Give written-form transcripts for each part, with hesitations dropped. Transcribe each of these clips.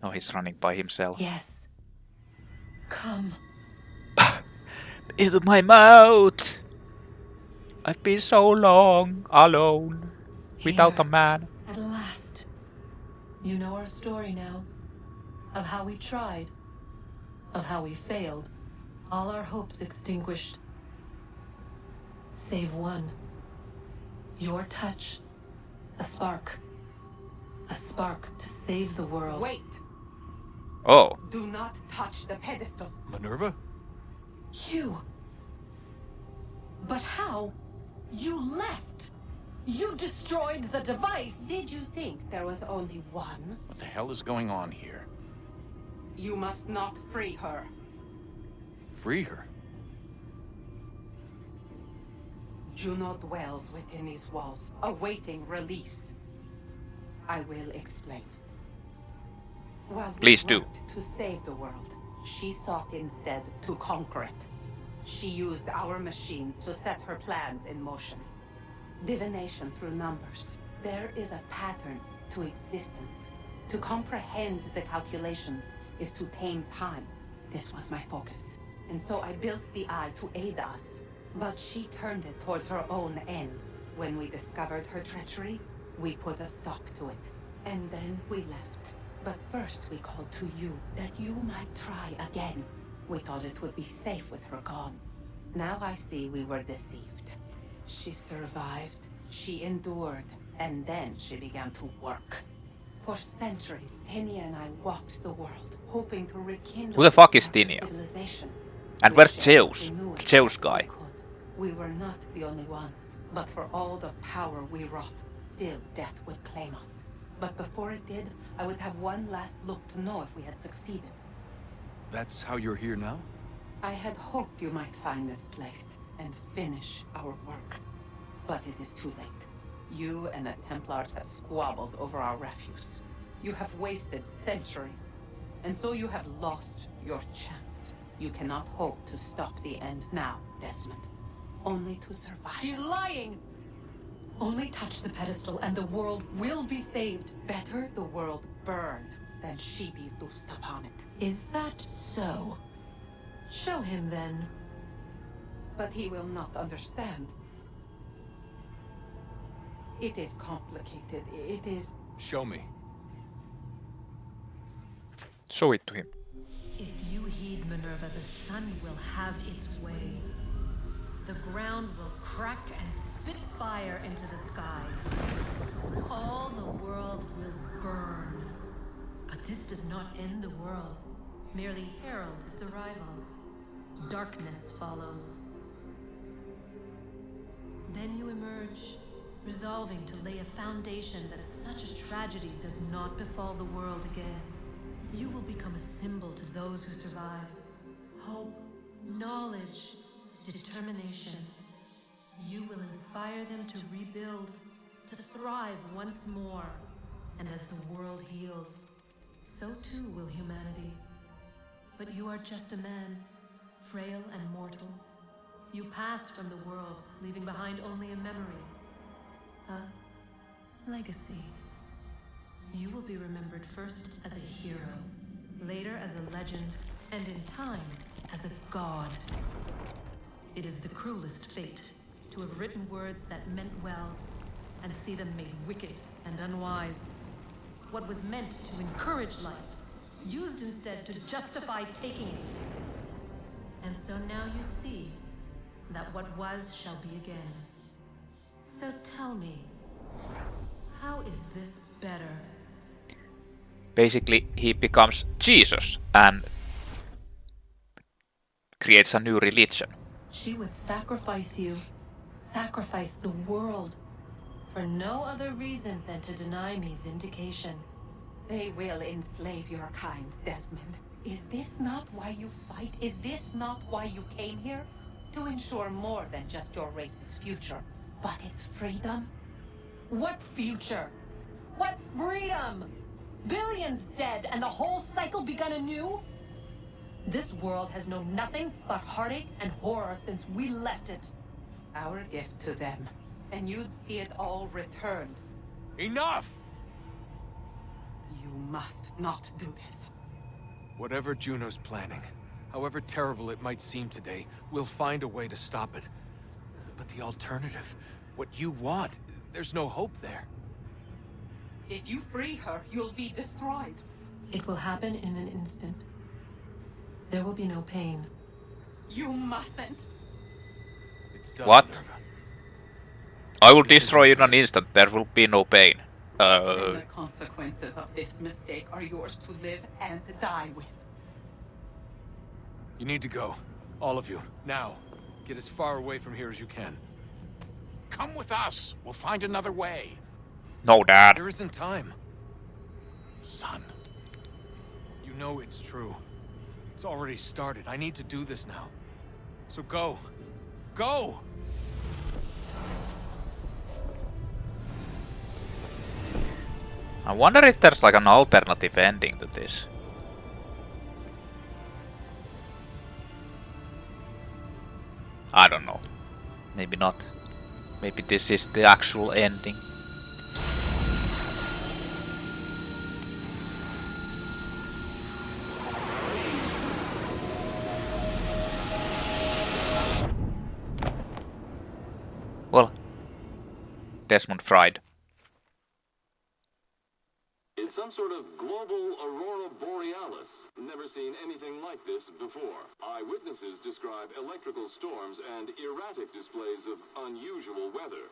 Oh, he's running by himself. Yes. Come. Into my mouth! I've been so long alone without a Here. man. At last. You know our story now. Of how we tried. Of how we failed. All our hopes extinguished. Save one. Your touch. A spark. A spark to save the world. Wait! Oh, Do not touch the pedestal. Minerva? You. But how? You left. You destroyed the device. Did you think there was only one? What the hell is going on here? You must not free her. Free her? Juno dwells within these walls, awaiting release. I will explain. While Please we do. worked to save the world, she sought instead to conquer it. She used our machines to set her plans in motion. Divination through numbers. There is a pattern to existence. To comprehend the calculations is to tame time. This was my focus. And so I built the eye to aid us. But she turned it towards her own ends. When we discovered her treachery, we put a stop to it. And then we left. But first we called to you, that you might try again. We thought it would be safe with her gone. Now I see we were deceived. She survived, she endured, and then she began to work. For centuries, Tinia and I walked the world, hoping to rekindle Who the fuck is spark of Tinia? civilization. And We where's shared what Zeus? we knew The as Zeus best we guy. could. We were not the only ones, but for all the power we wrought, still death would claim us. But before it did, I would have one last look to know if we had succeeded. That's how you're here now? I had hoped you might find this place and finish our work. But it is too late. You and the Templars have squabbled over our refuse. You have wasted centuries, and so you have lost your chance. You cannot hope to stop the end now, Desmond. Only to survive. She's lying! Only touch the pedestal and the world will be saved. Better the world burn than she be loosed upon it. Is that so? Show him then. But he will not understand. It is complicated. It is... Show me. Show it to him. If you heed Minerva, the sun will have its way. The ground will crack and spit fire into the skies. All the world will burn. But this does not end the world, merely heralds its arrival. Darkness follows. Then you emerge, resolving to lay a foundation that such a tragedy does not befall the world again. You will become a symbol to those who survive. Hope, knowledge, determination. You will inspire them to rebuild, to thrive once more. And as the world heals, so too will humanity. But you are just a man, frail and mortal. You pass from the world, leaving behind only a memory. A legacy. You will be remembered first as a hero, later as a legend, and in time, as a god. It is the cruelest fate to have written words that meant well, and see them made wicked and unwise. What was meant to encourage life, used instead to justify taking it. And so now you see that what was shall be again. So tell me, how is this better? Basically, he becomes Jesus and creates a new religion. She would sacrifice you, sacrifice the world, for no other reason than to deny me vindication. They will enslave your kind, Desmond. Is this not why you fight? Is this not why you came here? To ensure more than just your race's future, but its freedom? What future? What freedom? Billions dead and the whole cycle begun anew? This world has known nothing but heartache and horror since we left it. Our gift to them, and you'd see it all returned. Enough! You must not do this. Whatever Juno's planning, however terrible it might seem today, we'll find a way to stop it. But the alternative, what you want, there's no hope there. If you free her, you'll be destroyed. It will happen in an instant. There will be no pain. You mustn't. It's done, What? Minerva. I will destroy you in an instant. There will be no pain. Then the consequences of this mistake are yours to live and die with. You need to go. All of you. Now. Get as far away from here as you can. Come with us. We'll find another way. No, Dad. There isn't time. Son. You know it's true. It's already started. I need to do this now. So go. Go! I wonder if there's like an alternative ending to this. I don't know. Maybe not. Maybe this is the actual ending. Well, Desmond fried. It's some sort of global aurora borealis. Never seen anything like this before. Eyewitnesses describe electrical storms and erratic displays of unusual weather.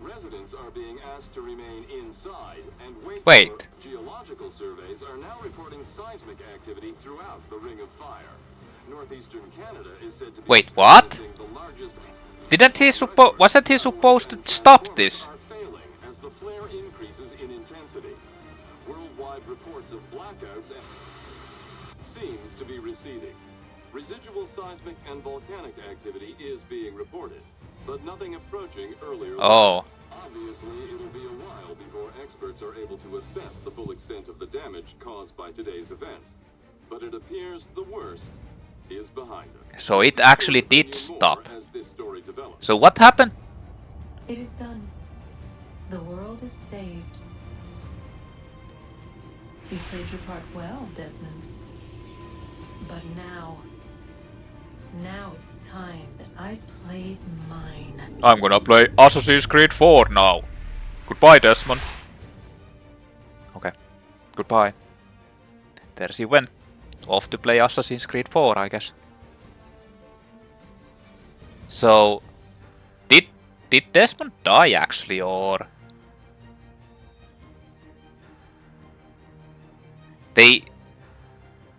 Residents are being asked to remain inside and wait. Wait. Geological surveys are now reporting seismic activity throughout the Ring of Fire. Northeastern Canada is said to be Wait, what? experiencing the largest. Wasn't he supposed to stop this? Are failing as the flare increases in intensity. Worldwide reports of blackouts and seems to be receding. Residual seismic and volcanic activity is being reported, but nothing approaching earlier. Oh. Obviously, it'll be a while before experts are able to assess the full extent of the damage caused by today's event. But it appears the worst is behind us. So it actually did stop. As this story develops. So what happened? It is done. The world is saved. You played your part well, Desmond. But now it's time that I played mine. I'm gonna play Assassin's Creed 4 now. Goodbye, Desmond. Okay. Goodbye. There she went. Off to play Assassin's Creed 4, I guess. So, did Desmond die actually, or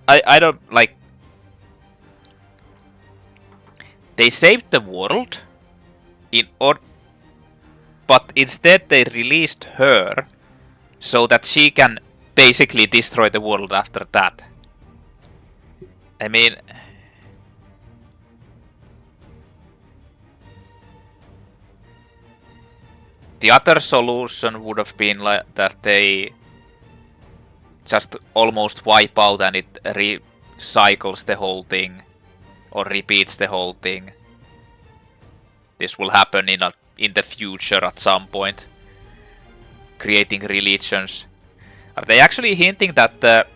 I don't like. They saved the world, but instead they released her so that she can basically destroy the world after that. I mean, the other solution would have been like that they just almost wipe out and it recycles the whole thing or repeats the whole thing. This will happen in the future at some point. Creating religions. Are they actually hinting that the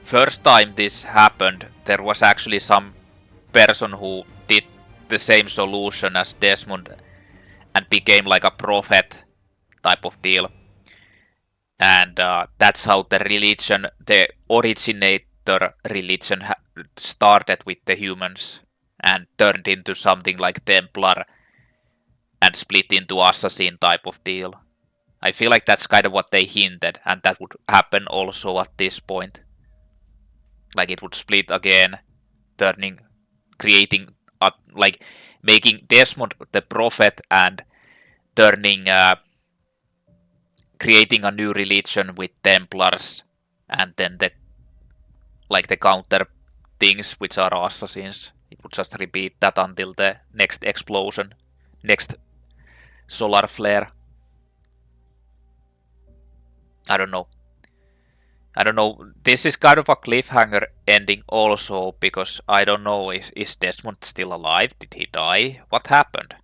first time this happened, there was actually some person who did the same solution as Desmond and became like a prophet type of deal? And that's how the religion, the originator religion started with the humans and turned into something like Templar and split into assassin type of deal. I feel like that's kind of what they hinted, and that would happen also at this point. Like it would split again, creating, like making Desmond the prophet and turning, creating a new religion with Templars, and then the counter things which are assassins. It would just repeat that until the next explosion, next solar flare. I don't know. This is kind of a cliffhanger ending also, because I don't know, is Desmond still alive? Did he die? What happened?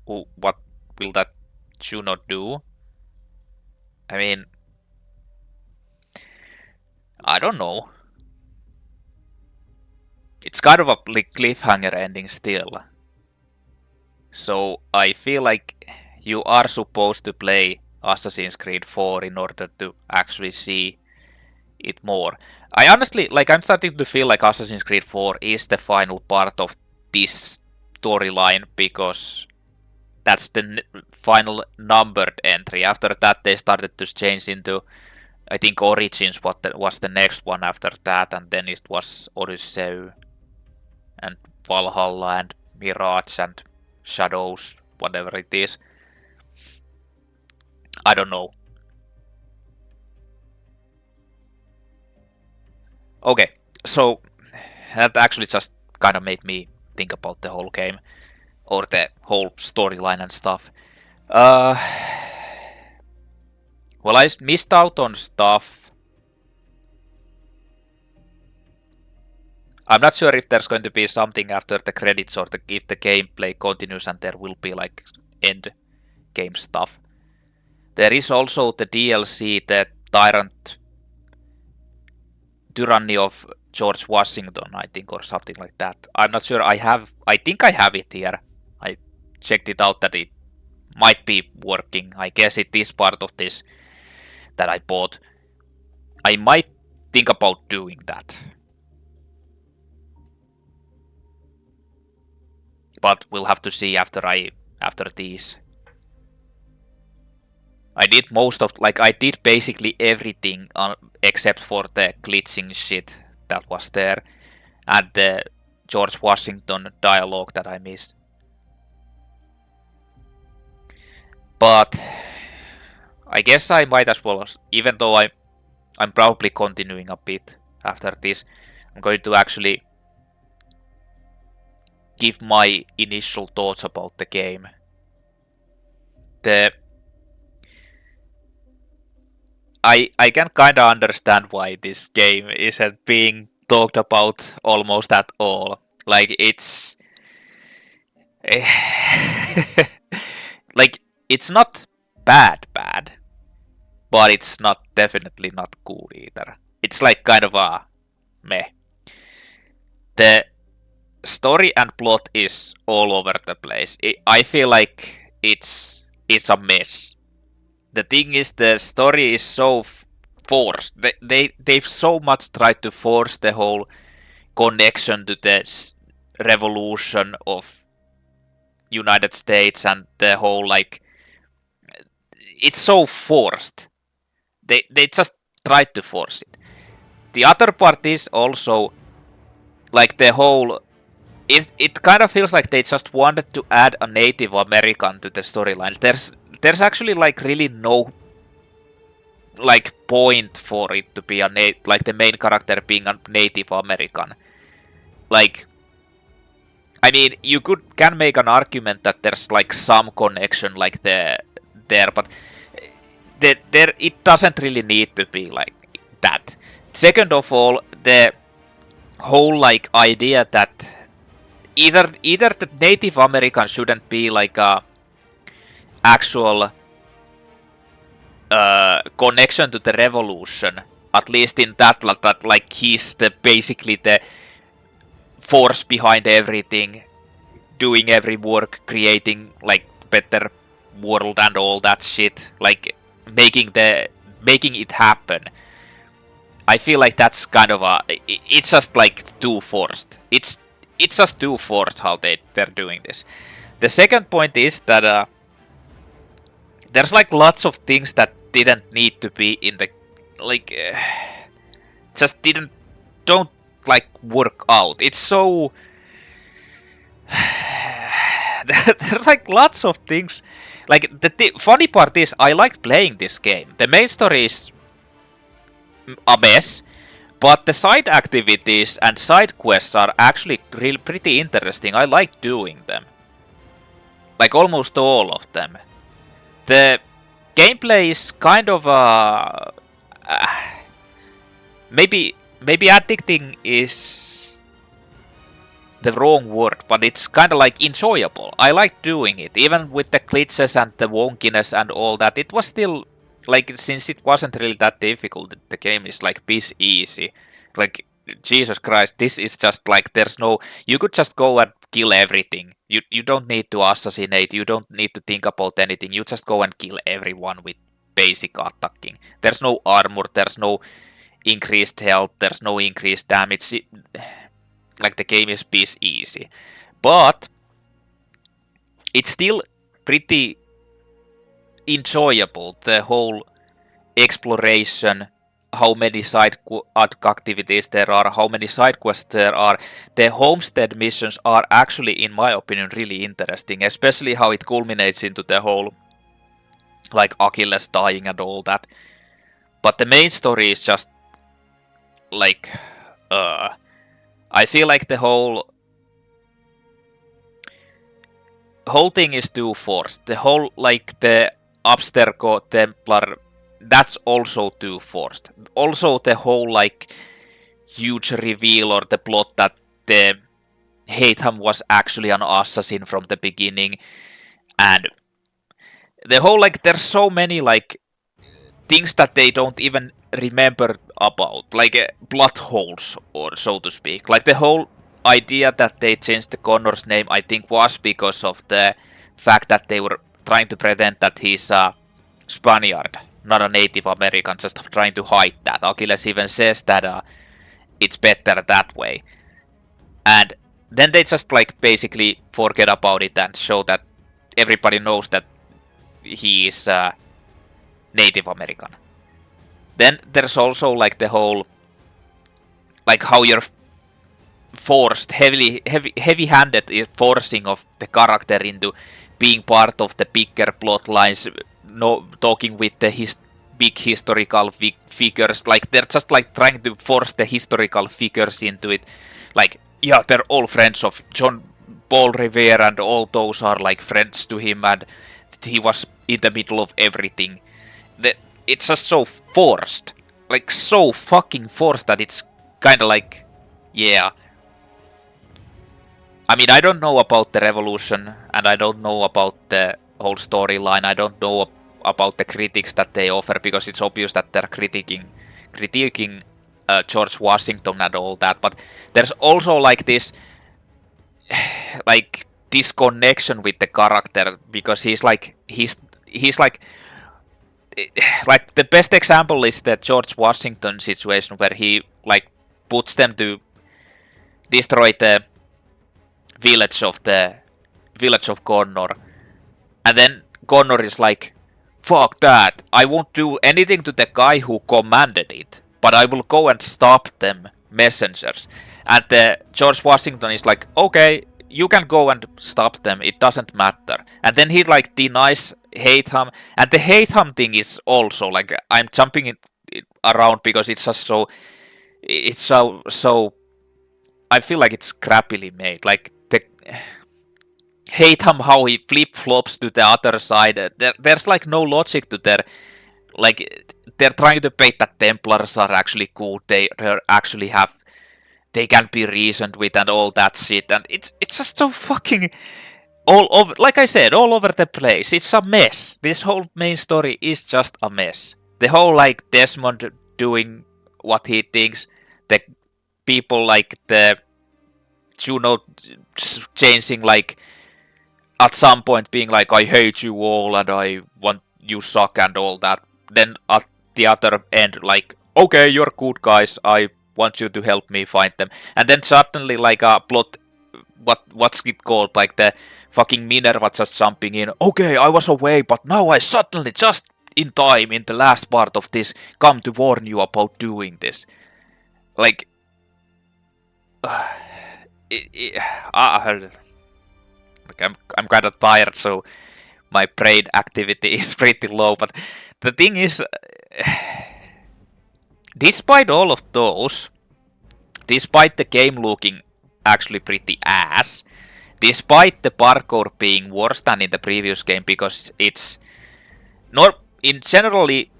What will that Juno do? I mean, I don't know. It's kind of a cliffhanger ending still. So I feel like you are supposed to play Assassin's Creed 4 in order to actually see it more. I honestly, like, I'm starting to feel like Assassin's Creed 4 is the final part of this storyline because that's the final numbered entry. After that, they started to change into, I think, Origins was the next one after that, and then it was Odyssey and Valhalla and Mirage and Shadows, whatever it is. I don't know. Okay, so that actually just kind of made me think about the whole game or the whole storyline and stuff. Well, I missed out on stuff. I'm not sure if there's going to be something after the credits or if the gameplay continues and there will be like end game stuff. There is also the DLC, the Tyranny of George Washington, I think, or something like that. I'm not sure. I think I have it here. I checked it out that it might be working. I guess it is part of this that I bought. I might think about doing that. But we'll have to see after these. I did I did basically everything except for the glitching shit that was there and the George Washington dialogue that I missed. But I guess I might as well, even though I'm probably continuing a bit after this, I'm going to actually give my initial thoughts about the game. I can kinda understand why this game isn't being talked about almost at all. Like, it's... like, it's not bad, but it's definitely not cool either. It's like kind of a meh. The story and plot is all over the place. I feel like it's a mess. The thing is, the story is so forced. They've so much tried to force the whole connection to the revolution of United States and the whole, like, it's so forced. They just tried to force it. The other part is also like the whole. It kind of feels like they just wanted to add a Native American to the storyline. There's actually like really no like point for it to be like the main character being a Native American. Like, I mean, you can make an argument that there's like some connection like there, but it doesn't really need to be like that. Second of all, the whole like idea that either the Native American shouldn't be like a actual connection to the revolution, at least in that like he's basically the force behind everything, doing every work, creating like better world and all that shit, like making it happen. I feel like that's kind of it's just like too forced. It's just too forced how they're doing this. The second point is that there's like lots of things that didn't need to be in the like just don't like work out. It's so there's like lots of things. Like the funny part is I like playing this game. The main story is a mess, but the side activities and side quests are actually pretty interesting. I like doing them. Like almost all of them. The gameplay is kind of maybe addicting is the wrong word, but it's kind of like enjoyable. I like doing it, even with the glitches and the wonkiness and all that. It was still like, since it wasn't really that difficult, the game is like piece easy. Like, Jesus Christ, this is just like, there's no, you could just go and kill everything. You don't need to assassinate, you don't need to think about anything, you just go and kill everyone with basic attacking. There's no armor, there's no increased health, there's no increased damage. Like, the game is piece easy. But it's still pretty enjoyable, the whole exploration, how many side activities there are, how many side quests there are. The homestead missions are actually, in my opinion, really interesting, especially how it culminates into the whole, like, Achilles dying and all that. But the main story is just, like, I feel like the whole thing is too forced. The whole, like, the Abstergo Templar, that's also too forced. Also, the whole, like, huge reveal or the plot that the Haytham was actually an assassin from the beginning, and the whole, like, there's so many, like, things that they don't even remember about, like, plot holes, or so to speak. Like, the whole idea that they changed the Connor's name, I think, was because of the fact that they were trying to pretend that he's a Spaniard, not a Native American, just trying to hide that. Achilles even says that it's better that way. And then they just, like, basically forget about it and show that everybody knows that he is Native American. Then there's also, like, the whole, like, how you're forced, heavy-handed forcing of the character into being part of the bigger plot lines, talking with the big historical figures. Like, they're just, like, trying to force the historical figures into it. Like, yeah, they're all friends of John Paul Revere, and all those are, like, friends to him, and he was in the middle of everything. It's just so forced. Like, so fucking forced that it's kinda like, yeah. I mean, I don't know about the Revolution, and I don't know about the whole storyline. I don't know about the critics that they offer, because it's obvious that they're critiquing George Washington and all that. But there's also, like, this, like, disconnection with the character, because he's like, the best example is the George Washington situation, where he, like, puts them to destroy the village of Connor, and then Connor is like, fuck that, I won't do anything to the guy who commanded it, but I will go and stop them messengers. And George Washington is like, okay, you can go and stop them, it doesn't matter. And then he, like, denies Haytham, and the Haytham thing is also, like, I'm jumping it around because it's just so, I feel like it's crappily made. Like, the Haytham, how he flip-flops to the other side, there's, like, no logic to their, like, they're trying to bait that Templars are actually good, they actually have, they can be reasoned with and all that shit, and it's just so fucking all over, like I said, all over the place. It's a mess. This whole main story is just a mess. The whole, like, Desmond doing what he thinks, the people, like, the Juno changing, like, at some point being like, I hate you all and I want you suck and all that. Then at the other end, like, okay, you're good guys, I want you to help me find them. And then suddenly, like, a plot, what's it called, like, the fucking Minerva just jumping in, okay, I was away, but now I suddenly, just in time, in the last part of this, come to warn you about doing this. Like, I'm kind of tired, so my brain activity is pretty low, but the thing is, despite all of those, despite the game looking actually pretty ass, despite the parkour being worse than in the previous game, because it's not, in generally,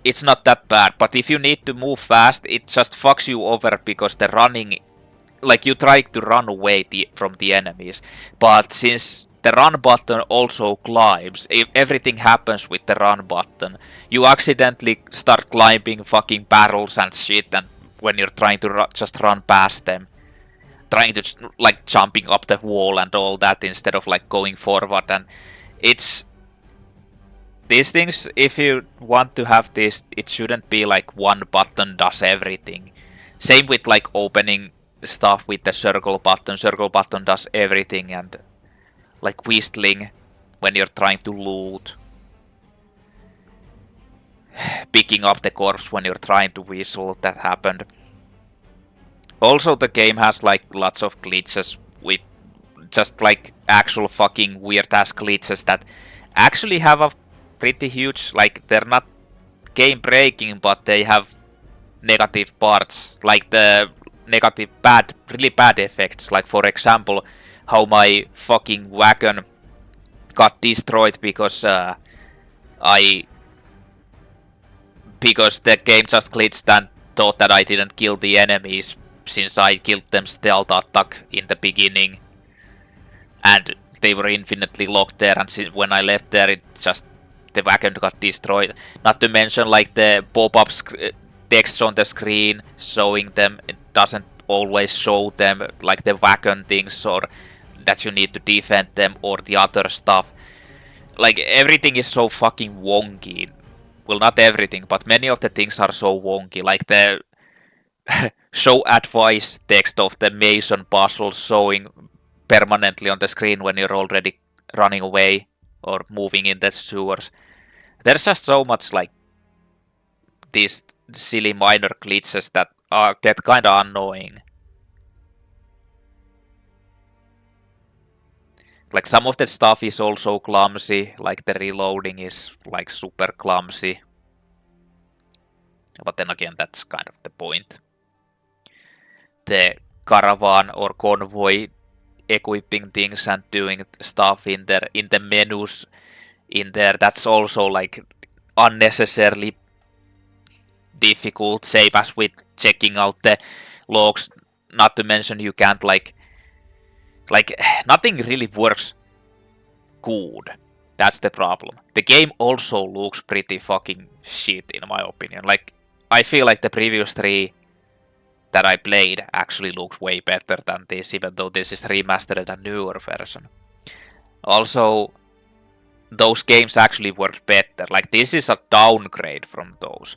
it's not that bad, but if you need to move fast, it just fucks you over, because the running, like, you try to run away from the enemies, but since the run button also climbs. If everything happens with the run button. You accidentally start climbing fucking barrels and shit, and when you're trying to just run past them. Trying to, like, jumping up the wall and all that instead of, like, going forward. And it's... These things, if you want to have this, it shouldn't be like one button does everything. Same with, like, opening stuff with the circle button. Circle button does everything, and like whistling when you're trying to loot. Picking up the corpse when you're trying to whistle, that happened. Also, the game has like lots of glitches with just like actual fucking weird ass glitches that actually have a pretty huge, like, they're not game breaking, but they have negative parts, like the negative really bad effects, like for example how my fucking wagon got destroyed because because the game just glitched and thought that I didn't kill the enemies since I killed them stealth attack in the beginning, and they were infinitely locked there, and when I left there it just, the wagon got destroyed. Not to mention like the pop-up text on the screen showing them, it doesn't always show them, like the wagon things, or that you need to defend them, or the other stuff. Like, everything is so fucking wonky. Well, not everything, but many of the things are so wonky. Like the show advice text of the Mason puzzle showing permanently on the screen when you're already running away or moving in the sewers. There's just so much like these silly minor glitches that get kinda annoying. Like, some of the stuff is also clumsy, like the reloading is like super clumsy. But then again, that's kind of the point. The caravan or convoy equipping things and doing stuff in the menus in there, that's also like unnecessarily difficult, same as with checking out the logs. Not to mention you can't like nothing really works good. That's the problem. The game also looks pretty fucking shit in my opinion. Like, I feel like the previous 3 that I played actually looked way better than this, even though this is remastered and newer version. Also, those games actually worked better. Like, this is a downgrade from those.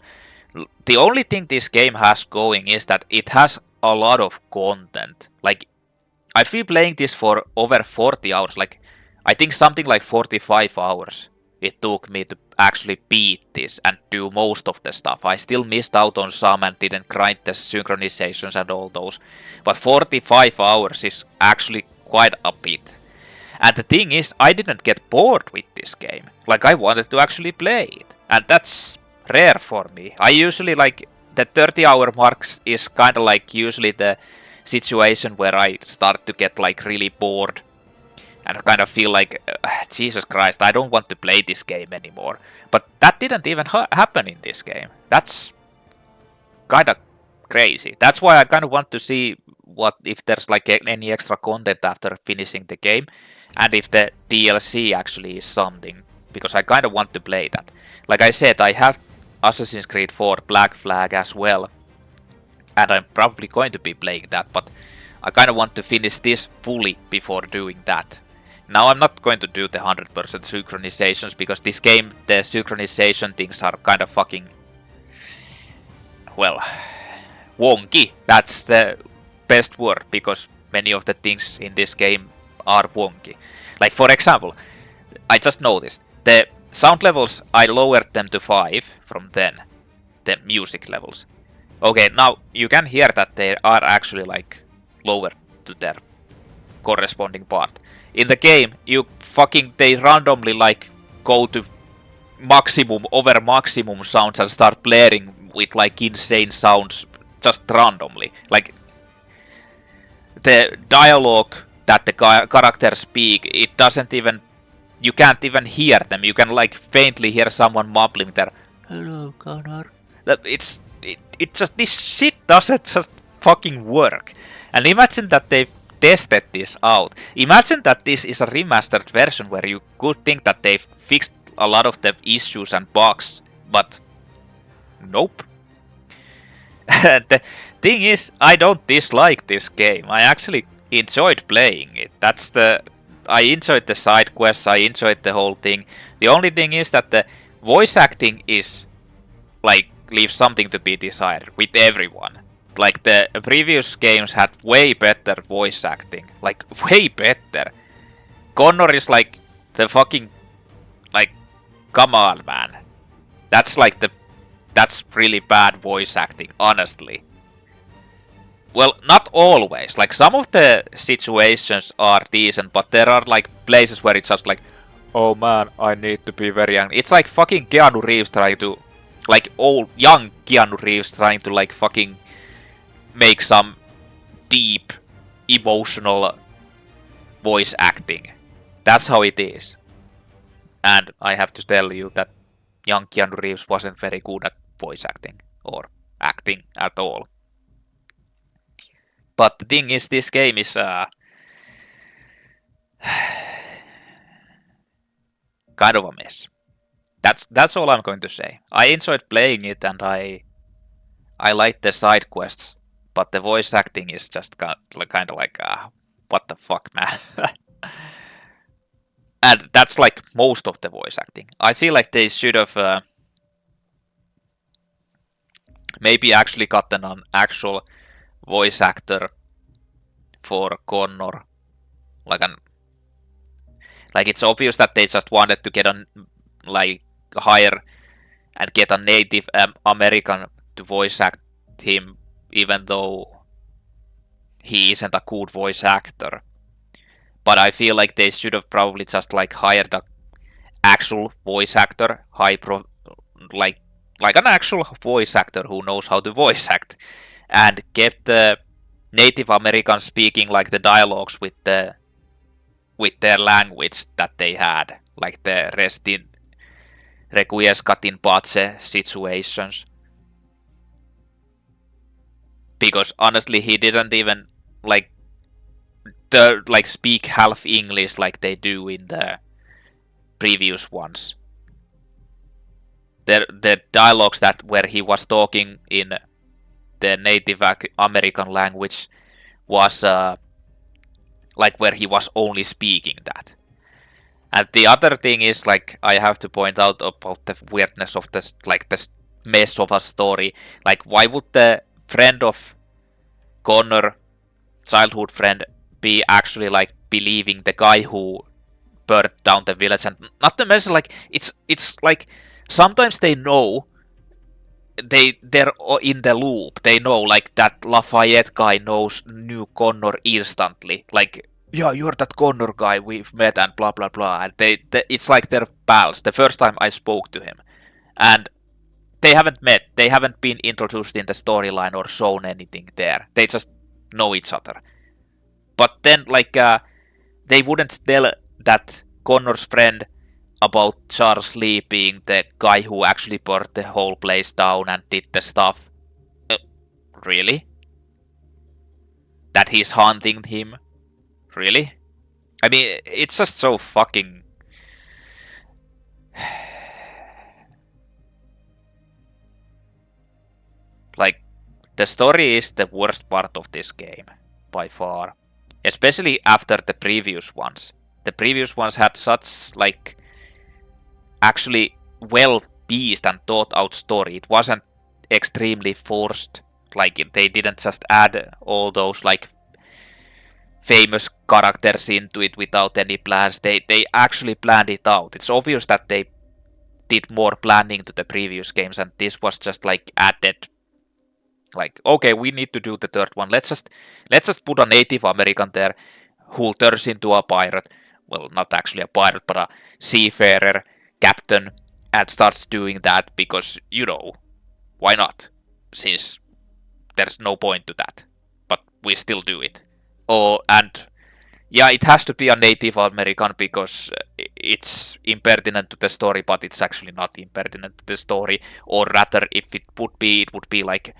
The only thing this game has going is that it has a lot of content. Like, I've been playing this for over 40 hours. Like, I think something like 45 hours it took me to actually beat this and do most of the stuff. I still missed out on some and didn't grind the synchronizations and all those. But 45 hours is actually quite a bit. And the thing is, I didn't get bored with this game. Like, I wanted to actually play it. And that's rare for me. I usually, like, the 30-hour marks is kind of like usually the situation where I start to get, like, really bored. And kind of feel like, Jesus Christ, I don't want to play this game anymore. But that didn't even happen in this game. That's kind of crazy. That's why I kind of want to see what if there's like any extra content after finishing the game. And if the DLC actually is something. Because I kind of want to play that. Like I said, I have Assassin's Creed 4 Black Flag as well. And I'm probably going to be playing that. But I kind of want to finish this fully before doing that. Now I'm not going to do the 100% synchronizations, because this game, the synchronization things are kind of fucking, well, wonky. That's the best word, because many of the things in this game are wonky. Like, for example, I just noticed, the sound levels, I lowered them to 5 from 10, the music levels. Okay, now you can hear that they are actually like lower to their corresponding part. In the game, they randomly like go to maximum over maximum sounds and start blaring with like insane sounds just randomly. Like, the dialogue that the characters speak, it doesn't even, you can't even hear them. You can like faintly hear someone mumbling there, "Hello, Connor." It just, this shit doesn't just fucking work. And imagine that they tested this out. Imagine that this is a remastered version where you could think that they've fixed a lot of the issues and bugs, but nope. The thing is, I don't dislike this game. I actually enjoyed playing it. I enjoyed the side quests, I enjoyed the whole thing. The only thing is that the voice acting is, like, leaves something to be desired with everyone. Like, the previous games had way better voice acting. Like, way better. Connor is like the fucking, like, come on, man. That's really bad voice acting, honestly. Well, not always. Like, some of the situations are decent, but there are, like, places where it's just like, oh man, I need to be very young. It's like fucking Keanu Reeves trying to, like, old, young Keanu Reeves trying to, like, fucking make some deep, emotional voice acting. That's how it is. And I have to tell you that young Keanu Reeves wasn't very good at voice acting, or acting at all. But the thing is, this game is kind of a mess. That's all I'm going to say. I enjoyed playing it, and I liked the side quests, but the voice acting is just kind of like, what the fuck, man. And that's like most of the voice acting. I feel like they should have maybe actually gotten an actual voice actor for Connor. Like it's obvious that they just wanted to get hire and get a native American to voice act him, even though he isn't a good voice actor. But I feel like they should have probably just like hired an actual voice actor, like an actual voice actor who knows how to voice act, and kept the Native Americans speaking like the dialogues with their language that they had, like the requiescat in pace situations. Because honestly, he didn't even speak half English like they do in the previous ones. The dialogues where he was talking in the Native American language was where he was only speaking that. And the other thing is, like, I have to point out about the weirdness of this, like, this mess of a story. Like, why would the friend of Connor, childhood friend, be actually, like, believing the guy who burned down the village? And not to mention, like, it's like, sometimes they know, they're in the loop. They know, like, that Lafayette guy knew Connor instantly. Like, yeah, you're that Connor guy we've met and blah blah blah. And it's like they're pals. The first time I spoke to him, and they haven't met. They haven't been introduced in the storyline or shown anything there. They just know each other. But then, like, they wouldn't tell that Connor's friend about Charles Lee being the guy who actually burned the whole place down and did the stuff. Really? That he's hunting him? Really? I mean, it's just so fucking... Like, the story is the worst part of this game, by far. Especially after the previous ones. The previous ones had such, like, actually well-pieced and thought-out story. It wasn't extremely forced. Like, they didn't just add all those, like, famous characters into it without any plans. They actually planned it out. It's obvious that they did more planning to the previous games, and this was just, like, added. Like, okay, we need to do the third one. Let's just put a Native American there who turns into a pirate. Well, not actually a pirate, but a seafarer captain, and starts doing that because, you know, why not? Since there's no point to that. But we still do it. Oh, and yeah, it has to be a Native American because it's impertinent to the story, but it's actually not impertinent to the story. Or rather, if it would be like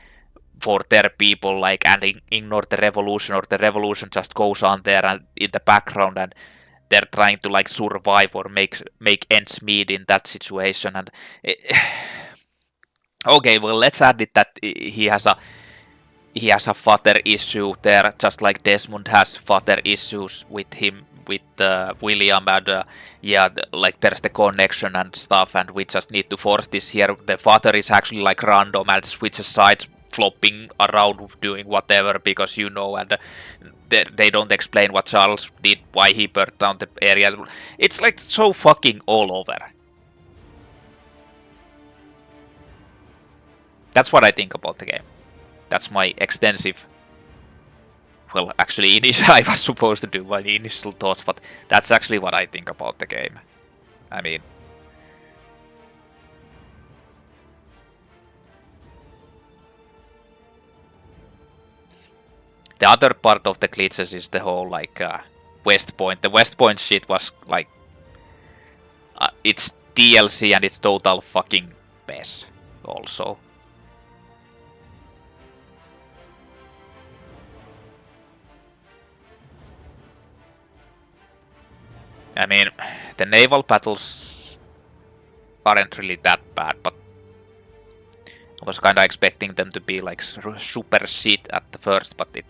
for their people, like, and ignore the revolution, or the revolution just goes on there and in the background, and they're trying to like survive or make ends meet in that situation. And okay, well, let's admit that he has a father issue there, just like Desmond has father issues with him, with William, and yeah, like there's the connection and stuff, and we just need to force this here. The father is actually like random and switches sides, flopping around, doing whatever, because and they don't explain what Charles did, why he burned down the area. It's like so fucking all over. That's what I think about the game. That's my extensive... Well, actually, I was supposed to do my initial thoughts, but that's actually what I think about the game. I mean... The other part of the glitches is the whole, like, West Point. The West Point shit was, like... it's DLC and it's total fucking mess, also. I mean, the naval battles aren't really that bad, but I was kinda expecting them to be like super shit at the first, but it...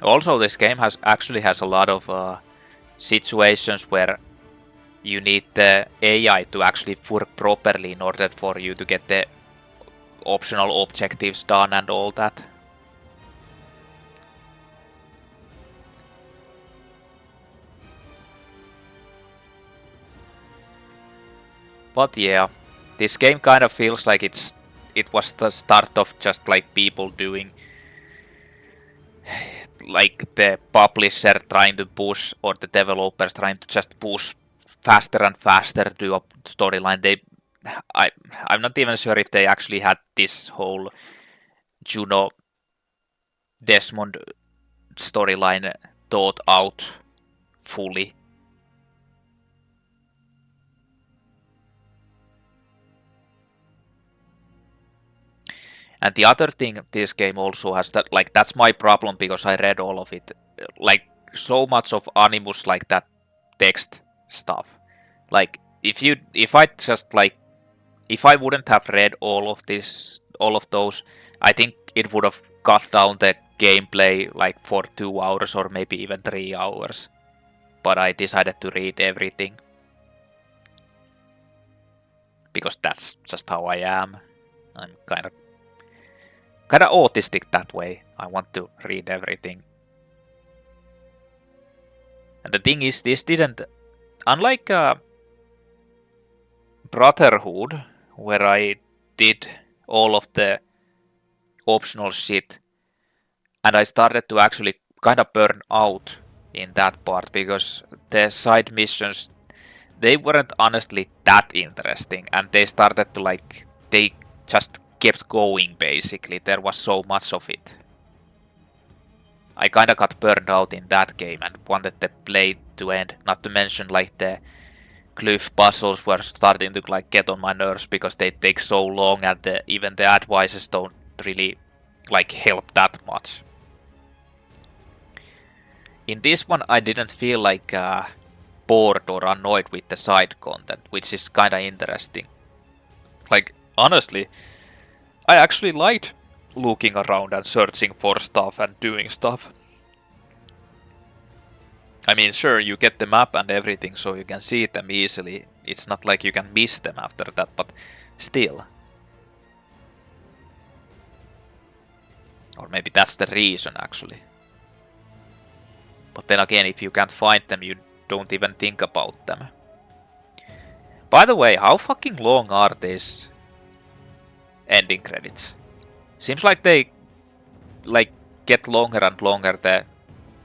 Also, this game actually has a lot of situations where you need the AI to actually work properly in order for you to get the optional objectives done and all that. But yeah, this game kind of feels like it was the start of just like people doing, like the publisher trying to push, or the developers trying to just push faster and faster to a storyline. I'm not even sure if they actually had this whole Juno Desmond storyline thought out fully. And the other thing this game also has, that like that's my problem, because I read all of it, like so much of Animus, like that text stuff. Like if I wouldn't have read all of those, I think it would have cut down the gameplay like for 2 hours or maybe even 3 hours. But I decided to read everything, because that's just how I am. I'm kind of autistic that way. I want to read everything. And the thing is, this didn't, unlike Brotherhood, where I did all of the optional shit, and I started to actually kind of burn out in that part, because the side missions, they weren't honestly that interesting, and they started to like, they just kept going basically. There was so much of it. I kinda got burned out in that game and wanted the play to end, not to mention like the cliff puzzles were starting to like get on my nerves, because they take so long, and even the advices don't really like help that much. In this one, I didn't feel like bored or annoyed with the side content, which is kinda interesting. Like, honestly, I actually liked looking around and searching for stuff and doing stuff. I mean, sure, you get the map and everything, so you can see them easily. It's not like you can miss them after that, but still. Or maybe that's the reason, actually. But then again, if you can't find them, you don't even think about them. By the way, how fucking long are these ending credits? Seems like they like get longer and longer the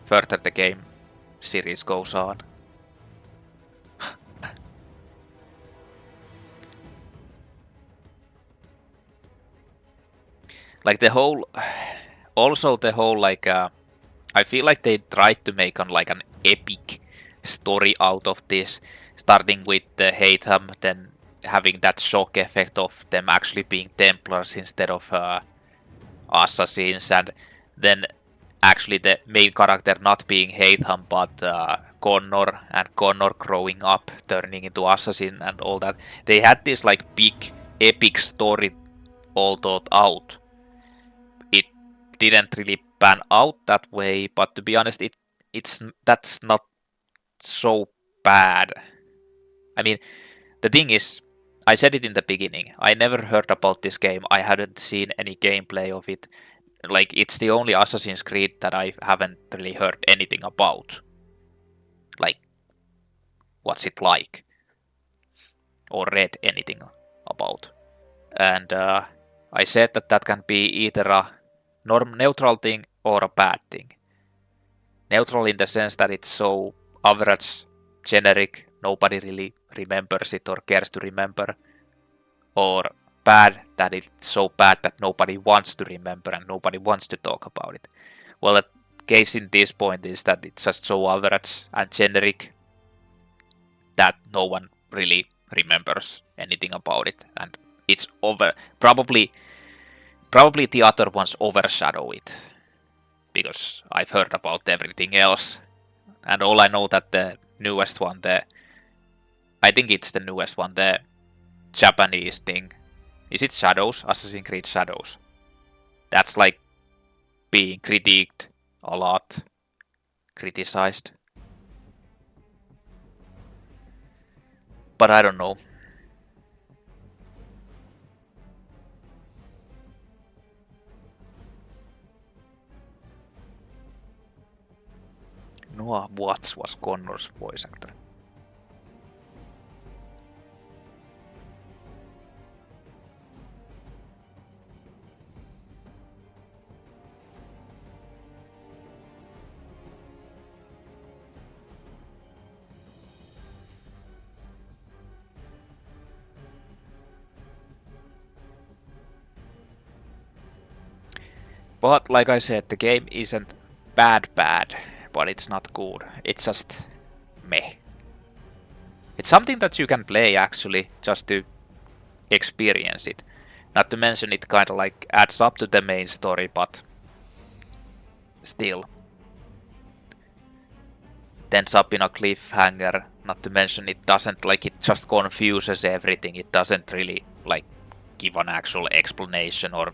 further the game series goes on. Like the whole, also the whole like, I feel like they tried to make like an epic story out of this. starting with the Haytham, then having that shock effect of them actually being Templars instead of assassins, and then actually the main character not being Haytham but Connor, and Connor growing up turning into assassin and all that. They had this like big epic story all thought out. It didn't really pan out that way, but to be honest, that's not so bad. I mean, the thing is, I said it in the beginning, I never heard about this game, I hadn't seen any gameplay of it. Like, it's the only Assassin's Creed that I haven't really heard anything about. Like, what's it like? Or read anything about. And I said that can be either a neutral thing or a bad thing. Neutral in the sense that it's so average, generic, nobody really remembers it or cares to remember. Or bad, that it's so bad that nobody wants to remember and nobody wants to talk about it. Well, the case in this point is that it's just so average and generic that no one really remembers anything about it, and it's over. Probably the other ones overshadow it because I've heard about everything else, and all I know that the newest one, I think it's the newest one, the Japanese thing. Is it Shadows? Assassin's Creed Shadows. That's like being critiqued a lot. Criticized. But I don't know. Noah Watts was Connor's voice actor. But like I said, the game isn't bad, but it's not good. It's just meh. It's something that you can play actually, just to experience it. Not to mention it kind of like adds up to the main story, but still. Ends up in a cliffhanger. Not to mention it doesn't, like, it just confuses everything. It doesn't really like give an actual explanation or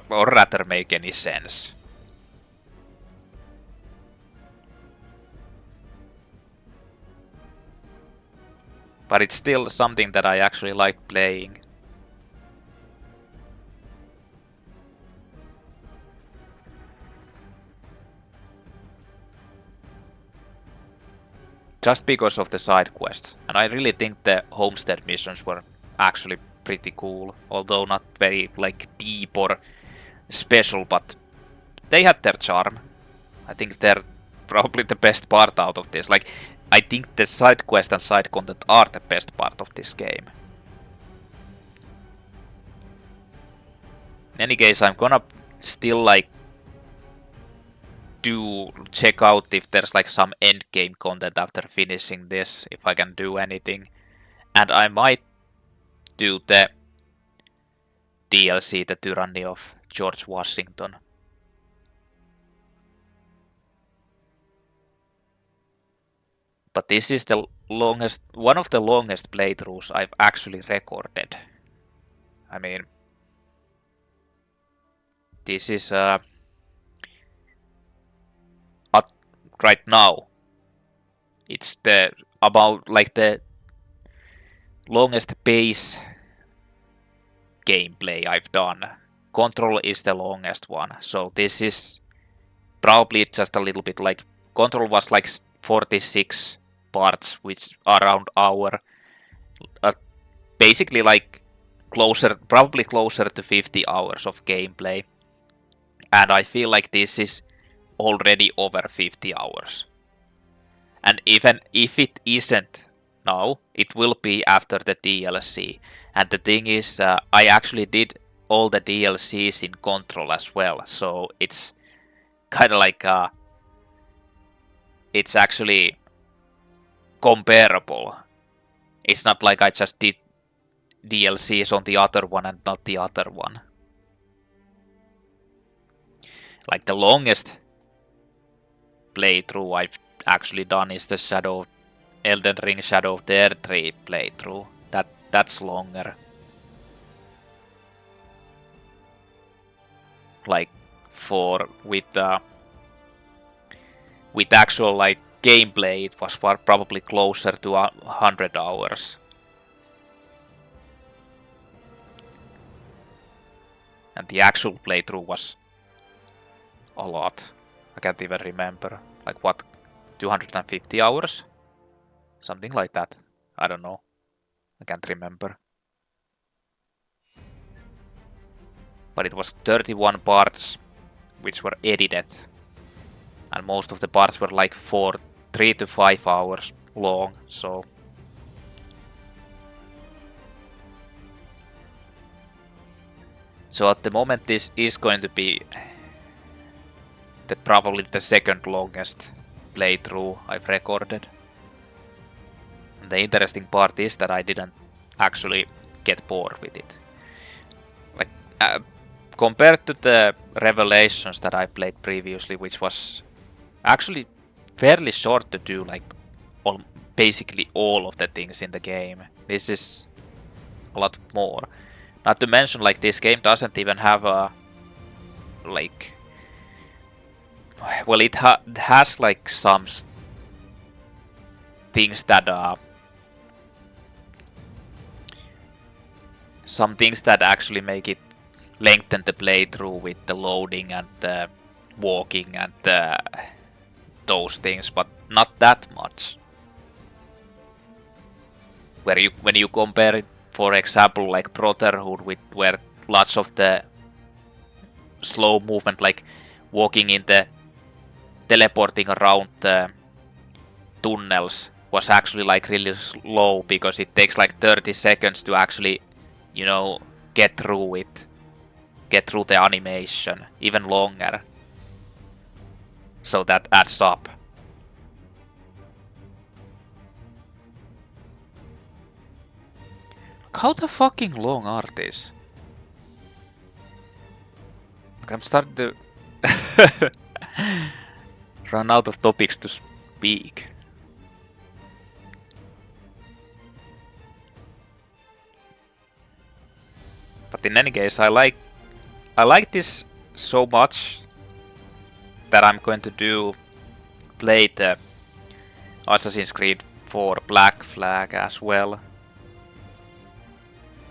rather make any sense. But it's still something that I actually like playing. Just because of the side quests. And I really think the homestead missions were actually pretty cool. Although not very like deep or special, but they had their charm. I think they're probably the best part out of this. Like, I think the side quest and side content are the best part of this game. In any case, I'm gonna still like check out if there's like some end game content after finishing this, if I can do anything. And I might do the DLC, the Tyranny of George Washington. But this is the longest, one of the longest playthroughs I've actually recorded. I mean, this is right now, it's the about like the longest base gameplay I've done. Control is the longest one, so this is probably just a little bit like Control was like 46 parts, which are around hour. Basically like probably closer to 50 hours of gameplay. And I feel like this is already over 50 hours. And even if it isn't now, it will be after the DLC. And the thing is, I actually did all the DLCs in Control as well. So it's kind of like, it's actually comparable. It's not like I just did DLCs on the other one and not the other one. Like the longest playthrough I've actually done is the Elden Ring Shadow of the Erdtree playthrough. That's longer. Like with actual like gameplay, it was probably closer to 100 hours. And the actual playthrough was a lot. I can't even remember. Like what, 250 hours? Something like that. I don't know. I can't remember. But it was 31 parts which were edited. And most of the parts were like 3 to 5 hours long, so... So at the moment this is going to be probably the second longest playthrough I've recorded. And the interesting part is that I didn't actually get bored with it. Like, compared to the Revelations that I played previously, which was actually fairly short to do, like basically all of the things in the game. This is a lot more. Not to mention, like, this game doesn't even have a like, well, it has like some things that actually make it lengthen the playthrough with the loading and the walking and those things, but not that much. When you compare it, for example, like Brotherhood, where lots of the slow movement, like walking in the teleporting around the tunnels, was actually like really slow because it takes like 30 seconds to actually, you know, get through it, get through the animation, even longer. So that adds up. How the fucking long are these? I'm starting to run out of topics to speak. But in any case, I like this so much that I'm going to play the Assassin's Creed 4 Black Flag as well.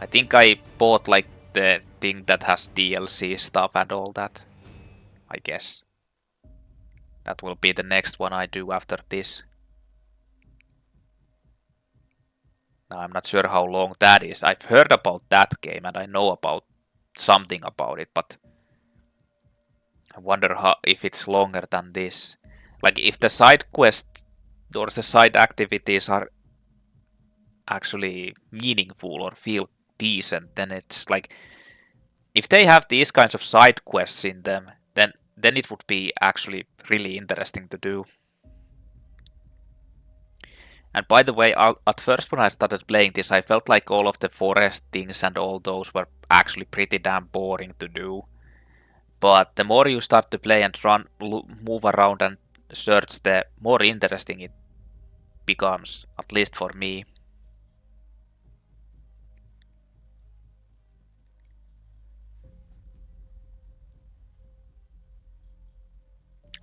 I think I bought like the thing that has DLC stuff and all that. I guess. That will be the next one I do after this. Now I'm not sure how long that is. I've heard about that game and I know about something about it, but I wonder if it's longer than this. Like, if the side quests or the side activities are actually meaningful or feel decent, then it's like, if they have these kinds of side quests in them, then it would be actually really interesting to do. And by the way, at first when I started playing this, I felt like all of the forest things and all those were actually pretty damn boring to do. But the more you start to play and move around and search, the more interesting it becomes, at least for me.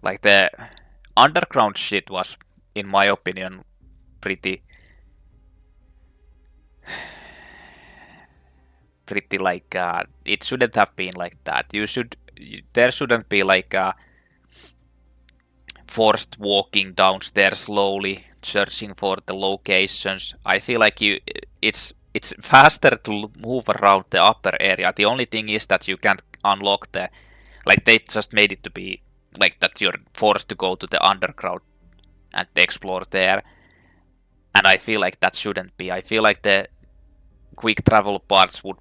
Like, the underground shit was, in my opinion, pretty like, it shouldn't have been like that. There shouldn't be like forced walking downstairs slowly, searching for the locations. I feel like it's faster to move around the upper area. The only thing is that you can't unlock like, they just made it to be like that you're forced to go to the underground and explore there. And I feel like that shouldn't be. I feel like the quick travel parts would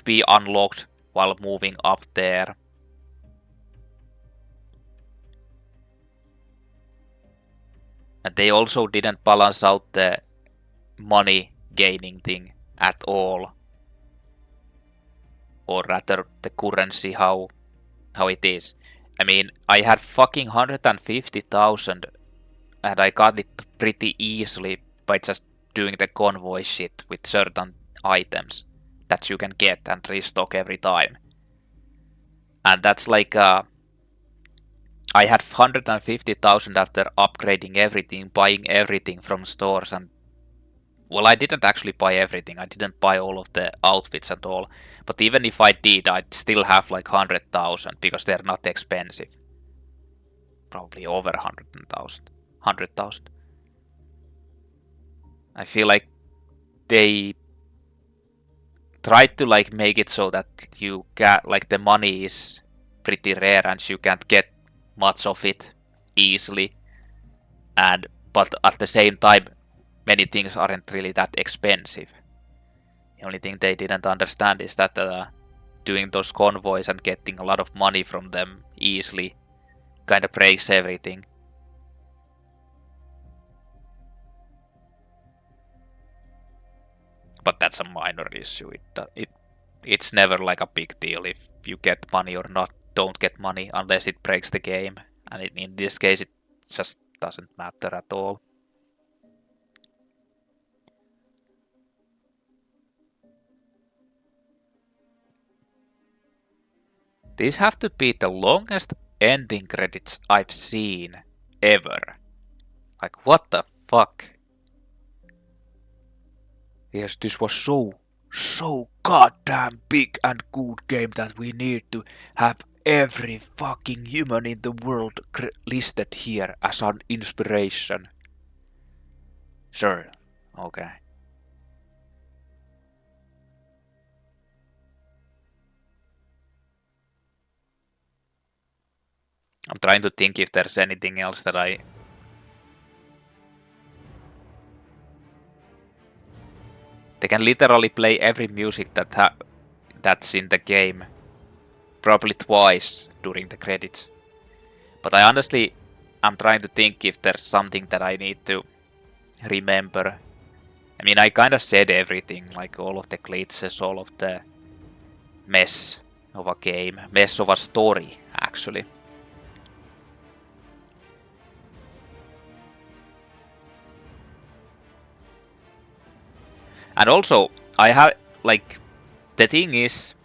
be unlocked while moving up there. And they also didn't balance out the money gaining thing at all. Or rather the currency, how it is. I mean, I had fucking 150,000 and I got it pretty easily by just doing the convoy shit with certain items that you can get and restock every time. And that's like I had 150,000 after upgrading everything, buying everything from stores, and well, I didn't actually buy everything. I didn't buy all of the outfits at all. But even if I did, I'd still have like 100,000 because they're not expensive. Probably over 100,000. 100,000. I feel like they tried to like make it so that you get like the money is pretty rare and you can't get much of it easily. But at the same time, many things aren't really that expensive. The only thing they didn't understand is that doing those convoys and getting a lot of money from them easily kind of breaks everything. But that's a minor issue. It's never like a big deal if you get money or not. Don't get money unless it breaks the game. And in this case, it just doesn't matter at all. These have to be the longest ending credits I've seen ever. Like, what the fuck? Yes, this was so goddamn big and good game that we need to have every fucking human in the world listed here as an inspiration. Sure, okay. I'm trying to think if there's anything else that They can literally play every music that's in the game, probably twice during the credits. But I'm trying to think if there's something that I need to remember. I mean, I kind of said everything, like all of the glitches, all of the mess of a game, mess of a story, actually. And also, I have, like, the thing is,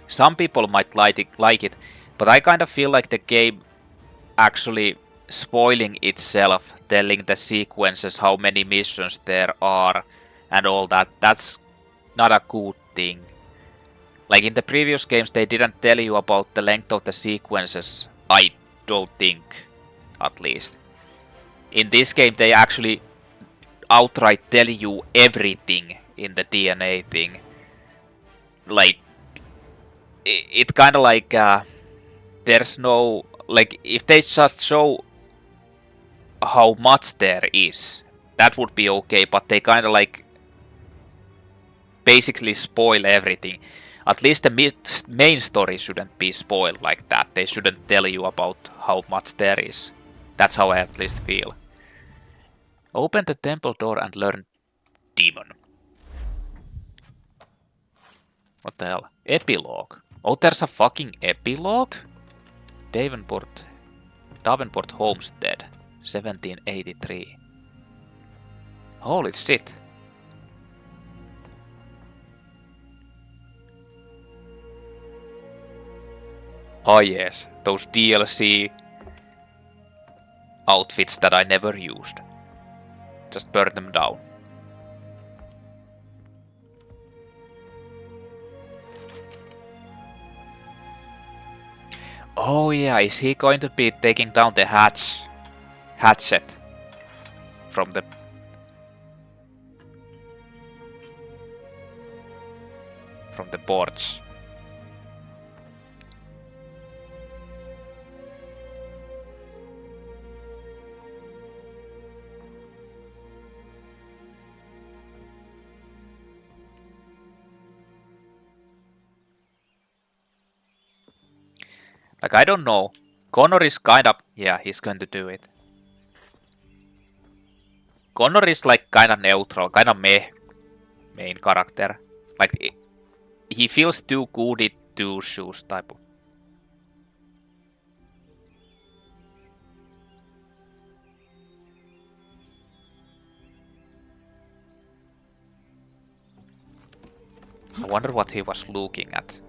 some people might like it, but I kind of feel like the game actually spoiling itself, telling the sequences, how many missions there are, and all that. That's not a good thing. Like in the previous games, they didn't tell you about the length of the sequences, I don't think, at least. In this game, they actually outright tell you everything in the DNA thing. Like, it kind of like, there's no, like, if they just show how much there is, that would be okay, but they kind of like basically spoil everything. At least the main story shouldn't be spoiled like that. They shouldn't tell you about how much there is. That's how I at least feel. Open the temple door and learn demon. What the hell? Epilogue. Oh, there's a fucking epilogue? Davenport Homestead, 1783. Holy shit. Oh yes, those DLC outfits that I never used. Just burn them down. Oh yeah, is he going to be taking down the hatchet from the porch? Like, I don't know. Connor is kind of... Yeah, he's going to do it. Connor is like kind of neutral, kind of meh main character. Like, he feels too goody two shoes type of. I wonder what he was looking at.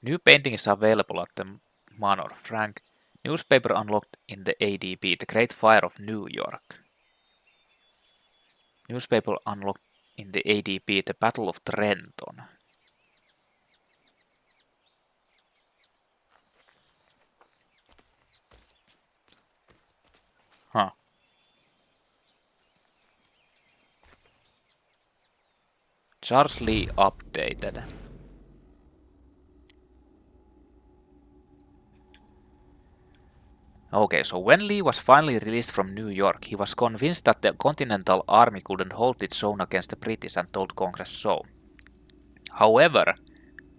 New painting is available at the Manor, Frank. Newspaper unlocked in the ADB, The Great Fire of New York. Newspaper unlocked in the ADB, The Battle of Trenton. Huh. Charles Lee updated. Okay, so when Lee was finally released from New York, he was convinced that the Continental Army couldn't hold its own against the British and told Congress so. However,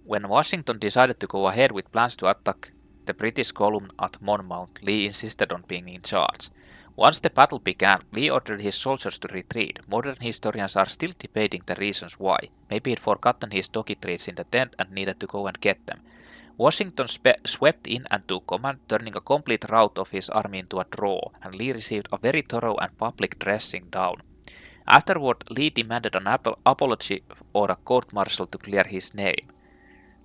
when Washington decided to go ahead with plans to attack the British column at Monmouth, Lee insisted on being in charge. Once the battle began, Lee ordered his soldiers to retreat. Modern historians are still debating the reasons why. Maybe he'd forgotten his doggy treats in the tent and needed to go and get them. Washington swept in and took command, turning a complete rout of his army into a draw, and Lee received a very thorough and public dressing down. Afterward, Lee demanded an apology or a court-martial to clear his name.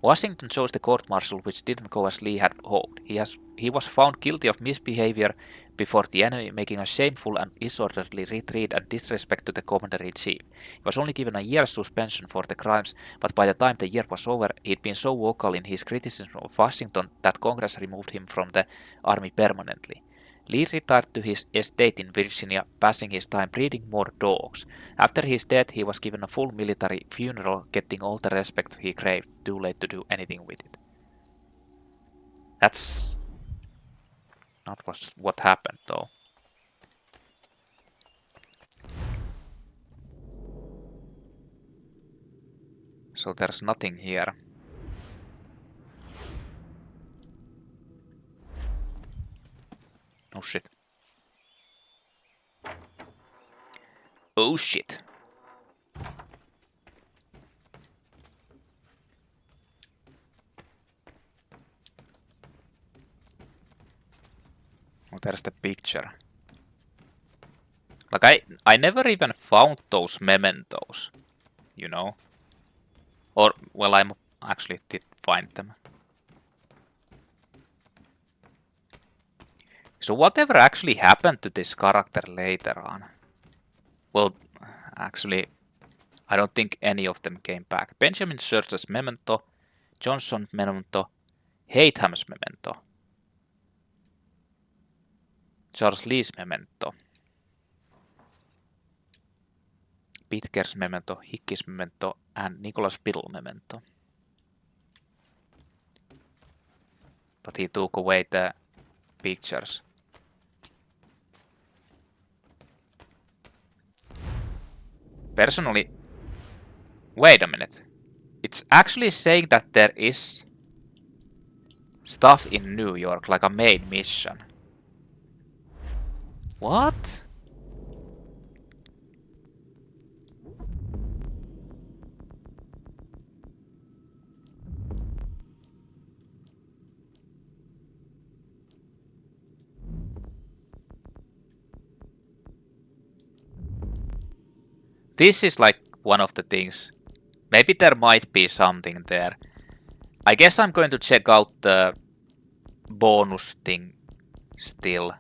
Washington chose the court-martial, which didn't go as Lee had hoped. He was found guilty of misbehavior before the enemy, making a shameful and disorderly retreat and disrespect to the commander-in-chief. He was only given a year's suspension for the crimes, but by the time the year was over, he'd been so vocal in his criticism of Washington that Congress removed him from the army permanently. Lee retired to his estate in Virginia, passing his time breeding more dogs. After his death, he was given a full military funeral, getting all the respect he craved. Too late to do anything with it. That's not what happened, though. So there's nothing here. Oh shit. Oh shit. Oh, there's the picture. Like I never even found those mementos, you know? Or, well, I actually did find them. So whatever actually happened to this character later on? Well, actually, I don't think any of them came back. Benjamin Church's memento, Johnson memento, Hatham's memento, Charles Lee's memento, Pitker's memento, Hickey's memento, and Nicholas Biddle memento. But he took away the pictures. Personally, wait a minute. It's actually saying that there is stuff in New York, like a main mission. What? This is like one of the things. Maybe there might be something there. I guess I'm going to check out the bonus thing still.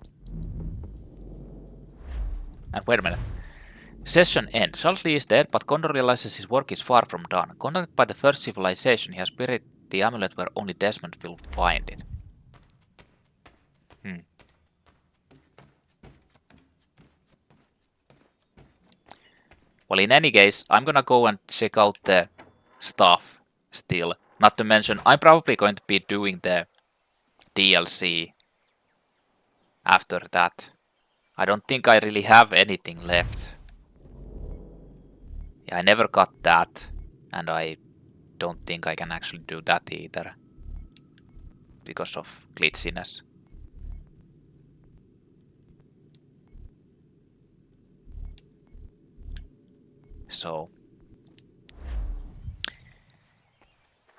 And wait a minute. Session ends. Charles Lee is dead, but Connor realizes his work is far from done. Contacted by the first civilization, he has buried the amulet where only Desmond will find it. Well, in any case, I'm gonna go and check out the stuff still. Not to mention, I'm probably going to be doing the DLC after that. I don't think I really have anything left. Yeah, I never got that, and I don't think I can actually do that either because of glitchiness. So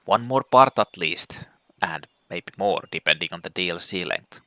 one more part at least, and maybe more depending on the DLC length.